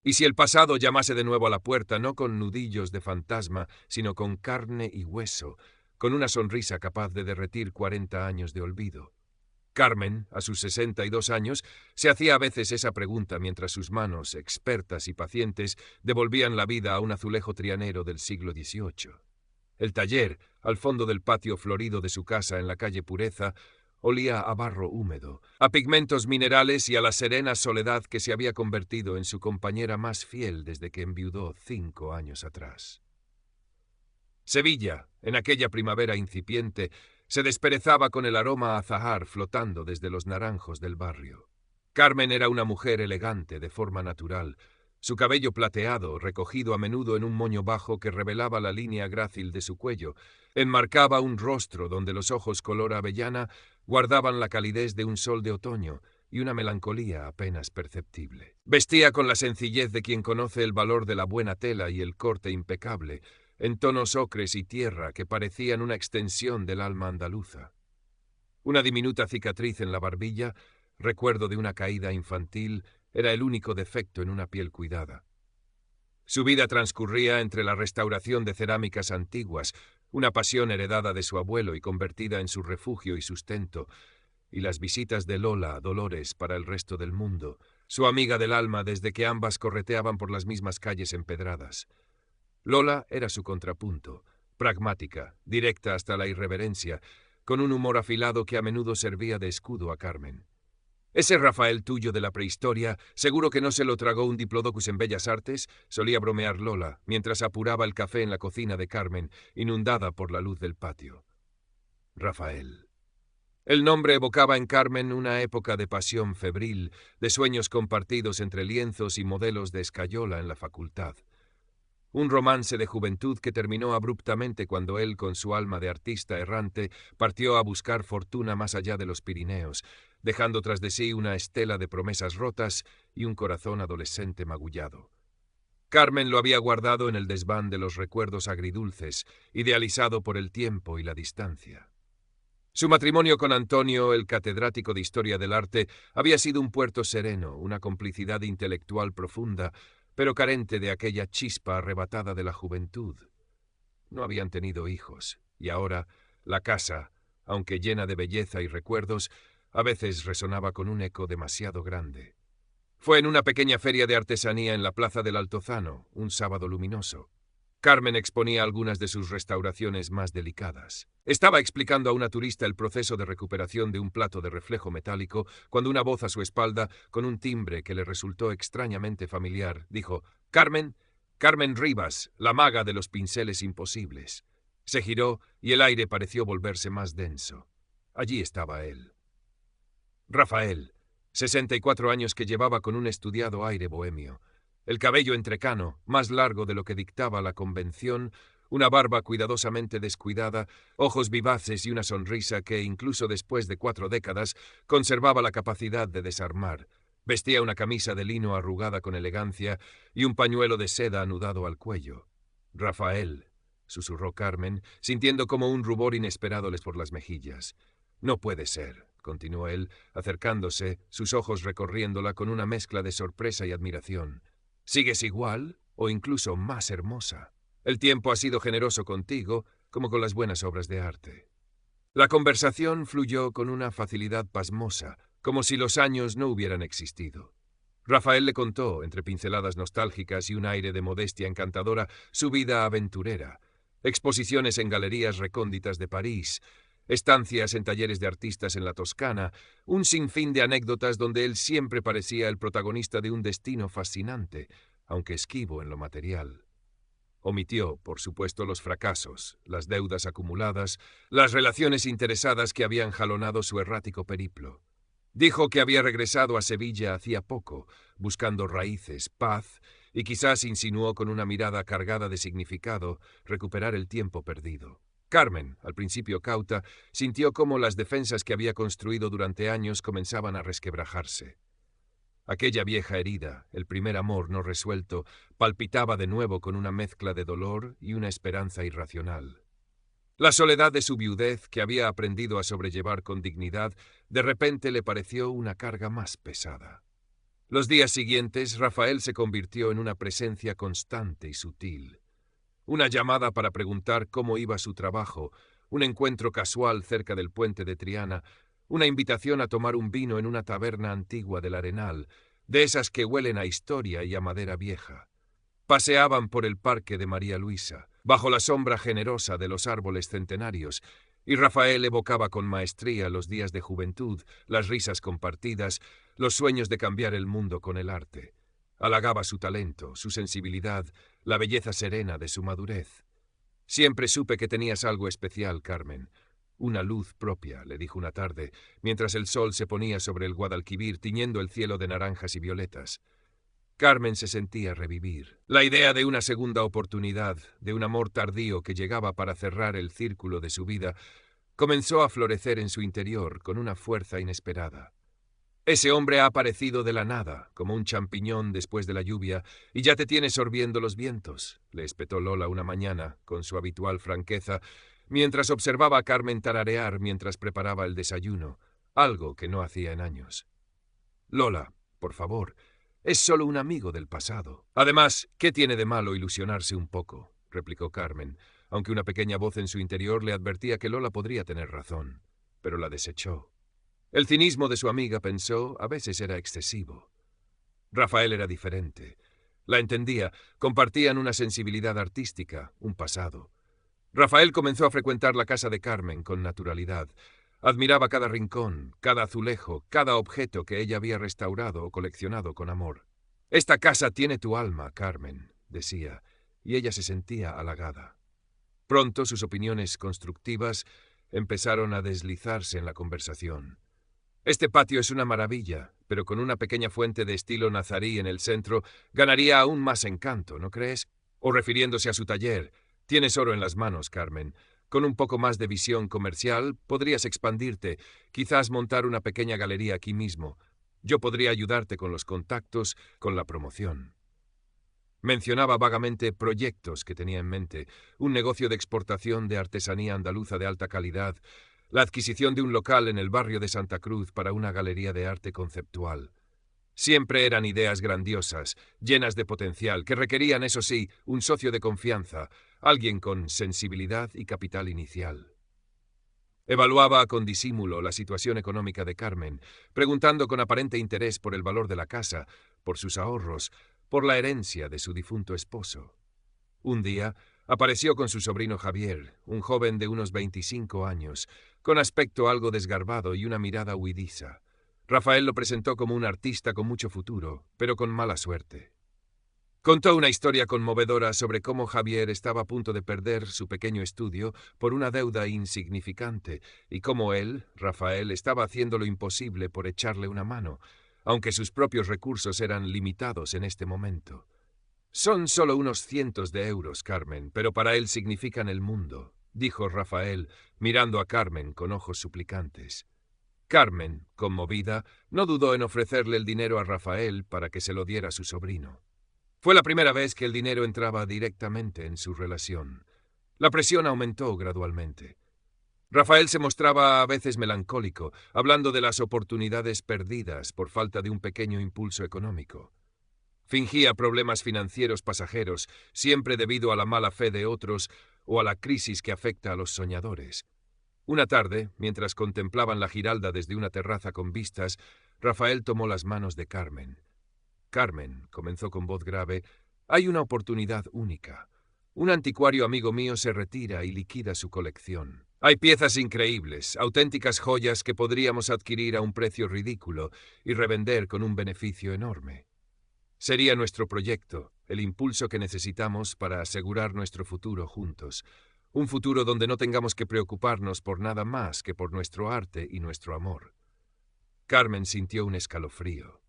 Y si el pasado llamase de nuevo a la puerta, no con nudillos de fantasma, sino con carne y hueso, con una sonrisa capaz de derretir 40 años de olvido. Carmen, a sus 62 años, se hacía a veces esa pregunta mientras sus manos, expertas y pacientes, devolvían la vida a un azulejo trianero del siglo XVIII. El taller, al fondo del patio florido de su casa en la calle Pureza, olía a barro húmedo, a pigmentos minerales y a la serena soledad que se había convertido en su compañera más fiel desde que enviudó 5 años atrás. Sevilla, en aquella primavera incipiente, se desperezaba con el aroma a azahar flotando desde los naranjos del barrio. Carmen era una mujer elegante, de forma natural. Su cabello plateado, recogido a menudo en un moño bajo que revelaba la línea grácil de su cuello, enmarcaba un rostro donde los ojos color avellana guardaban la calidez de un sol de otoño y una melancolía apenas perceptible. Vestía con la sencillez de quien conoce el valor de la buena tela y el corte impecable, en tonos ocres y tierra que parecían una extensión del alma andaluza. Una diminuta cicatriz en la barbilla, recuerdo de una caída infantil, era el único defecto en una piel cuidada. Su vida transcurría entre la restauración de cerámicas antiguas, una pasión heredada de su abuelo y convertida en su refugio y sustento, y las visitas de Lola a Dolores para el resto del mundo, su amiga del alma desde que ambas correteaban por las mismas calles empedradas. Lola era su contrapunto, pragmática, directa hasta la irreverencia, con un humor afilado que a menudo servía de escudo a Carmen. «Ese Rafael tuyo de la prehistoria, seguro que no se lo tragó un diplodocus en Bellas Artes», solía bromear Lola, mientras apuraba el café en la cocina de Carmen, inundada por la luz del patio. Rafael. El nombre evocaba en Carmen una época de pasión febril, de sueños compartidos entre lienzos y modelos de escayola en la facultad. Un romance de juventud que terminó abruptamente cuando él, con su alma de artista errante, partió a buscar fortuna más allá de los Pirineos, dejando tras de sí una estela de promesas rotas y un corazón adolescente magullado. Carmen lo había guardado en el desván de los recuerdos agridulces, idealizado por el tiempo y la distancia. Su matrimonio con Antonio, el catedrático de Historia del Arte, había sido un puerto sereno, una complicidad intelectual profunda, pero carente de aquella chispa arrebatada de la juventud. No habían tenido hijos, y ahora la casa, aunque llena de belleza y recuerdos, a veces resonaba con un eco demasiado grande. Fue en una pequeña feria de artesanía en la plaza del Altozano, un sábado luminoso. Carmen exponía algunas de sus restauraciones más delicadas. Estaba explicando a una turista el proceso de recuperación de un plato de reflejo metálico cuando una voz a su espalda, con un timbre que le resultó extrañamente familiar, dijo: «Carmen, Carmen Rivas, la maga de los pinceles imposibles». Se giró y el aire pareció volverse más denso. Allí estaba él. Rafael, 64 años, que llevaba con un estudiado aire bohemio. El cabello entrecano, más largo de lo que dictaba la convención, una barba cuidadosamente descuidada, ojos vivaces y una sonrisa que, incluso después de 4 décadas, conservaba la capacidad de desarmar. Vestía una camisa de lino arrugada con elegancia y un pañuelo de seda anudado al cuello. «Rafael», susurró Carmen, sintiendo como un rubor inesperado les por las mejillas. «No puede ser», continuó él, acercándose, sus ojos recorriéndola con una mezcla de sorpresa y admiración. «¿Sigues igual o incluso más hermosa? El tiempo ha sido generoso contigo, como con las buenas obras de arte». La conversación fluyó con una facilidad pasmosa, como si los años no hubieran existido. Rafael le contó, entre pinceladas nostálgicas y un aire de modestia encantadora, su vida aventurera, exposiciones en galerías recónditas de París, estancias en talleres de artistas en la Toscana, un sinfín de anécdotas donde él siempre parecía el protagonista de un destino fascinante, aunque esquivo en lo material. Omitió, por supuesto, los fracasos, las deudas acumuladas, las relaciones interesadas que habían jalonado su errático periplo. Dijo que había regresado a Sevilla hacía poco, buscando raíces, paz, y quizás insinuó con una mirada cargada de significado recuperar el tiempo perdido. Carmen, al principio cauta, sintió cómo las defensas que había construido durante años comenzaban a resquebrajarse. Aquella vieja herida, el primer amor no resuelto, palpitaba de nuevo con una mezcla de dolor y una esperanza irracional. La soledad de su viudez, que había aprendido a sobrellevar con dignidad, de repente le pareció una carga más pesada. Los días siguientes, Rafael se convirtió en una presencia constante y sutil. Una llamada para preguntar cómo iba su trabajo, un encuentro casual cerca del puente de Triana, una invitación a tomar un vino en una taberna antigua del Arenal, de esas que huelen a historia y a madera vieja. Paseaban por el parque de María Luisa, bajo la sombra generosa de los árboles centenarios, y Rafael evocaba con maestría los días de juventud, las risas compartidas, los sueños de cambiar el mundo con el arte. Halagaba su talento, su sensibilidad, la belleza serena de su madurez. Siempre supe que tenías algo especial, Carmen. Una luz propia, le dijo una tarde, mientras el sol se ponía sobre el Guadalquivir tiñendo el cielo de naranjas y violetas. Carmen se sentía revivir. La idea de una segunda oportunidad, de un amor tardío que llegaba para cerrar el círculo de su vida, comenzó a florecer en su interior con una fuerza inesperada. Ese hombre ha aparecido de la nada, como un champiñón después de la lluvia, y ya te tiene sorbiendo los vientos, le espetó Lola una mañana, con su habitual franqueza, mientras observaba a Carmen tararear mientras preparaba el desayuno, algo que no hacía en años. Lola, por favor, es solo un amigo del pasado. Además, ¿qué tiene de malo ilusionarse un poco?, replicó Carmen, aunque una pequeña voz en su interior le advertía que Lola podría tener razón, pero la desechó. El cinismo de su amiga, pensó, a veces era excesivo. Rafael era diferente. La entendía, compartían una sensibilidad artística, un pasado. Rafael comenzó a frecuentar la casa de Carmen con naturalidad. Admiraba cada rincón, cada azulejo, cada objeto que ella había restaurado o coleccionado con amor. «Esta casa tiene tu alma, Carmen», decía, y ella se sentía halagada. Pronto sus opiniones constructivas empezaron a deslizarse en la conversación. «Este patio es una maravilla, pero con una pequeña fuente de estilo nazarí en el centro ganaría aún más encanto, ¿no crees?» O refiriéndose a su taller, «Tienes oro en las manos, Carmen. Con un poco más de visión comercial podrías expandirte, quizás montar una pequeña galería aquí mismo. Yo podría ayudarte con los contactos, con la promoción». Mencionaba vagamente proyectos que tenía en mente, un negocio de exportación de artesanía andaluza de alta calidad, la adquisición de un local en el barrio de Santa Cruz para una galería de arte conceptual. Siempre eran ideas grandiosas, llenas de potencial, que requerían, eso sí, un socio de confianza, alguien con sensibilidad y capital inicial. Evaluaba con disimulo la situación económica de Carmen, preguntando con aparente interés por el valor de la casa, por sus ahorros, por la herencia de su difunto esposo. Un día apareció con su sobrino Javier, un joven de unos 25 años, con aspecto algo desgarbado y una mirada huidiza. Rafael lo presentó como un artista con mucho futuro, pero con mala suerte. Contó una historia conmovedora sobre cómo Javier estaba a punto de perder su pequeño estudio por una deuda insignificante y cómo él, Rafael, estaba haciendo lo imposible por echarle una mano, aunque sus propios recursos eran limitados en este momento. «Son solo unos cientos de euros, Carmen, pero para él significan el mundo», dijo Rafael, mirando a Carmen con ojos suplicantes. Carmen, conmovida, no dudó en ofrecerle el dinero a Rafael para que se lo diera a su sobrino. Fue la primera vez que el dinero entraba directamente en su relación. La presión aumentó gradualmente. Rafael se mostraba a veces melancólico, hablando de las oportunidades perdidas por falta de un pequeño impulso económico. Fingía problemas financieros pasajeros, siempre debido a la mala fe de otros o a la crisis que afecta a los soñadores. Una tarde, mientras contemplaban la Giralda desde una terraza con vistas, Rafael tomó las manos de Carmen. «Carmen», comenzó con voz grave, «hay una oportunidad única. Un anticuario amigo mío se retira y liquida su colección. Hay piezas increíbles, auténticas joyas que podríamos adquirir a un precio ridículo y revender con un beneficio enorme. Sería nuestro proyecto, el impulso que necesitamos para asegurar nuestro futuro juntos. Un futuro donde no tengamos que preocuparnos por nada más que por nuestro arte y nuestro amor». Carmen sintió un escalofrío.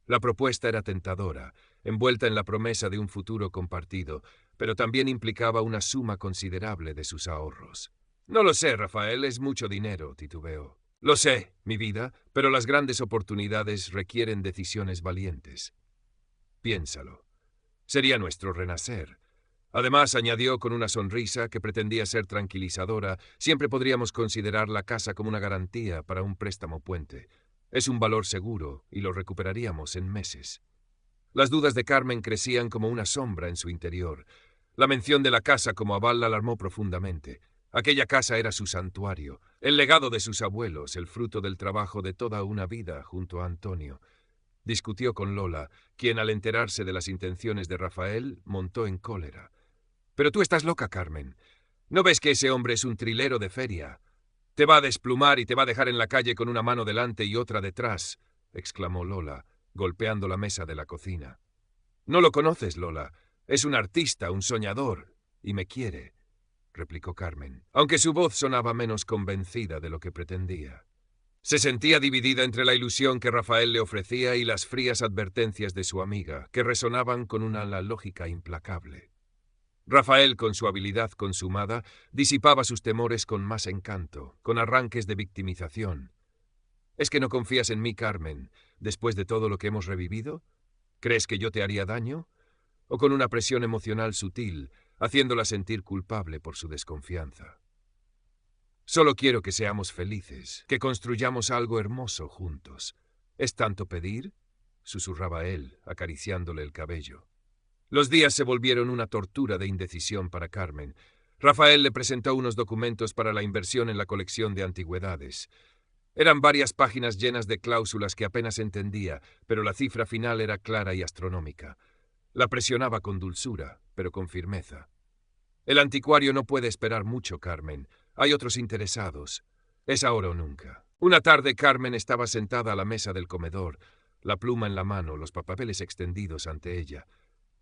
La propuesta era tentadora, envuelta en la promesa de un futuro compartido, pero también implicaba una suma considerable de sus ahorros. «No lo sé, Rafael, es mucho dinero», titubeó. «Lo sé, mi vida, pero las grandes oportunidades requieren decisiones valientes. Piénsalo. Sería nuestro renacer». Además, añadió con una sonrisa que pretendía ser tranquilizadora, siempre podríamos considerar la casa como una garantía para un préstamo puente. Es un valor seguro y lo recuperaríamos en meses. Las dudas de Carmen crecían como una sombra en su interior. La mención de la casa como aval la alarmó profundamente. Aquella casa era su santuario, el legado de sus abuelos, el fruto del trabajo de toda una vida junto a Antonio. Discutió con Lola, quien al enterarse de las intenciones de Rafael montó en cólera. «Pero tú estás loca, Carmen. ¿No ves que ese hombre es un trilero de feria? Te va a desplumar y te va a dejar en la calle con una mano delante y otra detrás», exclamó Lola, golpeando la mesa de la cocina. «No lo conoces, Lola. Es un artista, un soñador, y me quiere», replicó Carmen, aunque su voz sonaba menos convencida de lo que pretendía. Se sentía dividida entre la ilusión que Rafael le ofrecía y las frías advertencias de su amiga, que resonaban con una lógica implacable. Rafael, con su habilidad consumada, disipaba sus temores con más encanto, con arranques de victimización. «¿Es que no confías en mí, Carmen, después de todo lo que hemos revivido? ¿Crees que yo te haría daño?» O con una presión emocional sutil, haciéndola sentir culpable por su desconfianza. «Solo quiero que seamos felices, que construyamos algo hermoso juntos. ¿Es tanto pedir?», susurraba él, acariciándole el cabello. Los días se volvieron una tortura de indecisión para Carmen. Rafael le presentó unos documentos para la inversión en la colección de antigüedades. Eran varias páginas llenas de cláusulas que apenas entendía, pero la cifra final era clara y astronómica. La presionaba con dulzura, pero con firmeza. «El anticuario no puede esperar mucho, Carmen. Hay otros interesados. Es ahora o nunca». Una tarde Carmen estaba sentada a la mesa del comedor, la pluma en la mano, los papeles extendidos ante ella.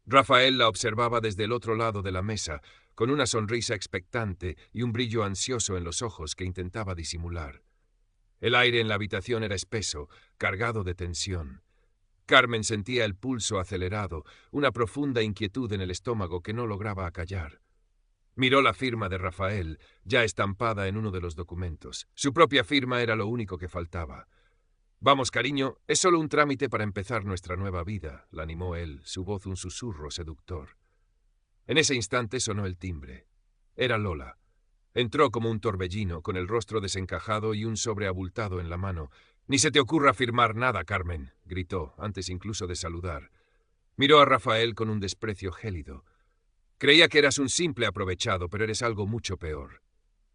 Rafael la observaba desde el otro lado de la mesa, con una sonrisa expectante y un brillo ansioso en los ojos que intentaba disimular. El aire en la habitación era espeso, cargado de tensión. Carmen sentía el pulso acelerado, una profunda inquietud en el estómago que no lograba acallar. Miró la firma de Rafael, ya estampada en uno de los documentos. Su propia firma era lo único que faltaba. «Vamos, cariño, es solo un trámite para empezar nuestra nueva vida», la animó él, su voz un susurro seductor. En ese instante sonó el timbre. Era Lola. Entró como un torbellino, con el rostro desencajado y un sobre abultado en la mano. «Ni se te ocurra firmar nada, Carmen», gritó, antes incluso de saludar. Miró a Rafael con un desprecio gélido. «Creía que eras un simple aprovechado, pero eres algo mucho peor».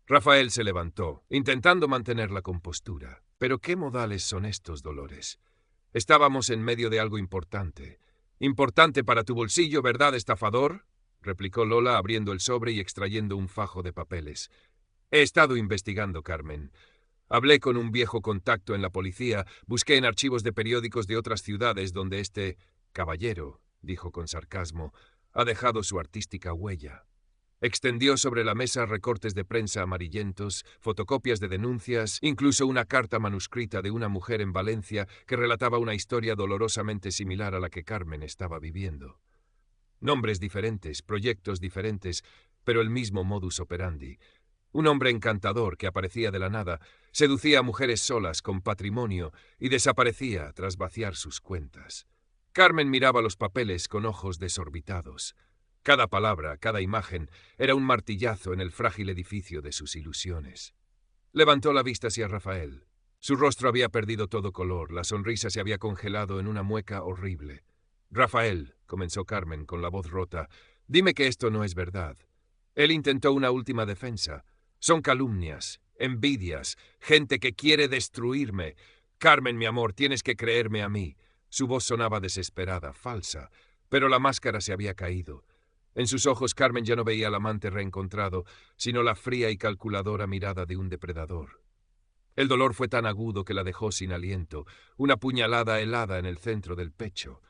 Rafael se levantó, intentando mantener la compostura. «¿Pero qué modales son estos, Dolores? Estábamos en medio de algo importante». «Importante para tu bolsillo, ¿verdad, estafador?», replicó Lola, abriendo el sobre y extrayendo un fajo de papeles. «He estado investigando, Carmen. Hablé con un viejo contacto en la policía, busqué en archivos de periódicos de otras ciudades donde este caballero», dijo con sarcasmo, «ha dejado su artística huella». Extendió sobre la mesa recortes de prensa amarillentos, fotocopias de denuncias, incluso una carta manuscrita de una mujer en Valencia que relataba una historia dolorosamente similar a la que Carmen estaba viviendo. Nombres diferentes, proyectos diferentes, pero el mismo modus operandi. Un hombre encantador que aparecía de la nada, seducía a mujeres solas con patrimonio y desaparecía tras vaciar sus cuentas. Carmen miraba los papeles con ojos desorbitados. Cada palabra, cada imagen, era un martillazo en el frágil edificio de sus ilusiones. Levantó la vista hacia Rafael. Su rostro había perdido todo color, la sonrisa se había congelado en una mueca horrible. «Rafael», comenzó Carmen con la voz rota, «dime que esto no es verdad». Él intentó una última defensa. «Son calumnias, envidias, gente que quiere destruirme. Carmen, mi amor, tienes que creerme a mí». Su voz sonaba desesperada, falsa, pero la máscara se había caído. En sus ojos Carmen ya no veía al amante reencontrado, sino la fría y calculadora mirada de un depredador. El dolor fue tan agudo que la dejó sin aliento, una puñalada helada en el centro del pecho.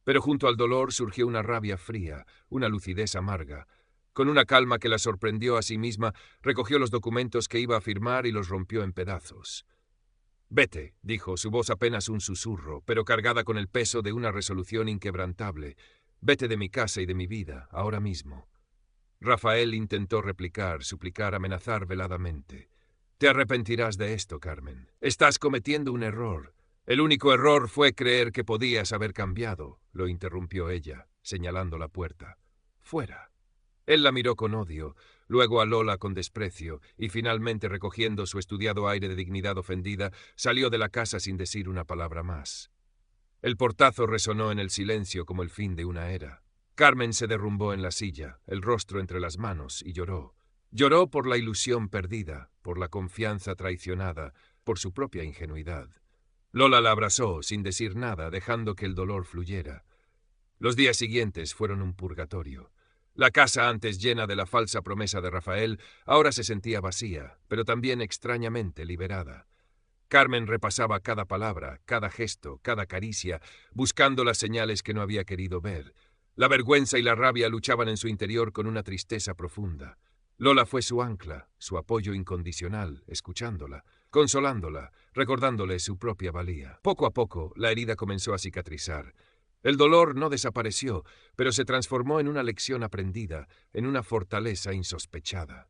Pero junto al dolor surgió una rabia fría, una lucidez amarga. Con una calma que la sorprendió a sí misma, recogió los documentos que iba a firmar y los rompió en pedazos. «Vete», dijo, su voz apenas un susurro, pero cargada con el peso de una resolución inquebrantable. «Vete de mi casa y de mi vida, ahora mismo». Rafael intentó replicar, suplicar, amenazar veladamente. «Te arrepentirás de esto, Carmen. Estás cometiendo un error. El único error fue creer que podías haber cambiado», lo interrumpió ella, señalando la puerta. «Fuera». Él la miró con odio, luego a Lola con desprecio, y finalmente, recogiendo su estudiado aire de dignidad ofendida, salió de la casa sin decir una palabra más. El portazo resonó en el silencio como el fin de una era. Carmen se derrumbó en la silla, el rostro entre las manos, y lloró. Lloró por la ilusión perdida, por la confianza traicionada, por su propia ingenuidad. Lola la abrazó, sin decir nada, dejando que el dolor fluyera. Los días siguientes fueron un purgatorio. La casa, antes llena de la falsa promesa de Rafael, ahora se sentía vacía, pero también extrañamente liberada. Carmen repasaba cada palabra, cada gesto, cada caricia, buscando las señales que no había querido ver. La vergüenza y la rabia luchaban en su interior con una tristeza profunda. Lola fue su ancla, su apoyo incondicional, escuchándola, consolándola, recordándole su propia valía. Poco a poco, la herida comenzó a cicatrizar. El dolor no desapareció, pero se transformó en una lección aprendida, en una fortaleza insospechada.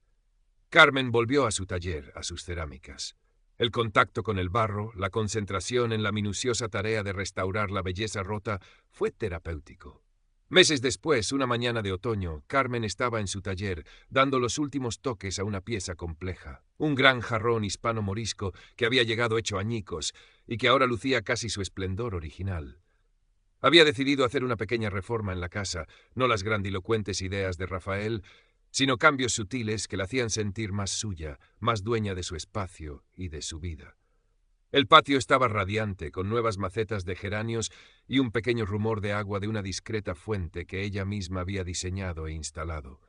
Carmen volvió a su taller, a sus cerámicas. El contacto con el barro, la concentración en la minuciosa tarea de restaurar la belleza rota, fue terapéutico. Meses después, una mañana de otoño, Carmen estaba en su taller, dando los últimos toques a una pieza compleja. Un gran jarrón hispano-morisco que había llegado hecho añicos y que ahora lucía casi su esplendor original. Había decidido hacer una pequeña reforma en la casa, no las grandilocuentes ideas de Rafael, sino cambios sutiles que la hacían sentir más suya, más dueña de su espacio y de su vida. El patio estaba radiante, con nuevas macetas de geranios y un pequeño rumor de agua de una discreta fuente que ella misma había diseñado e instalado.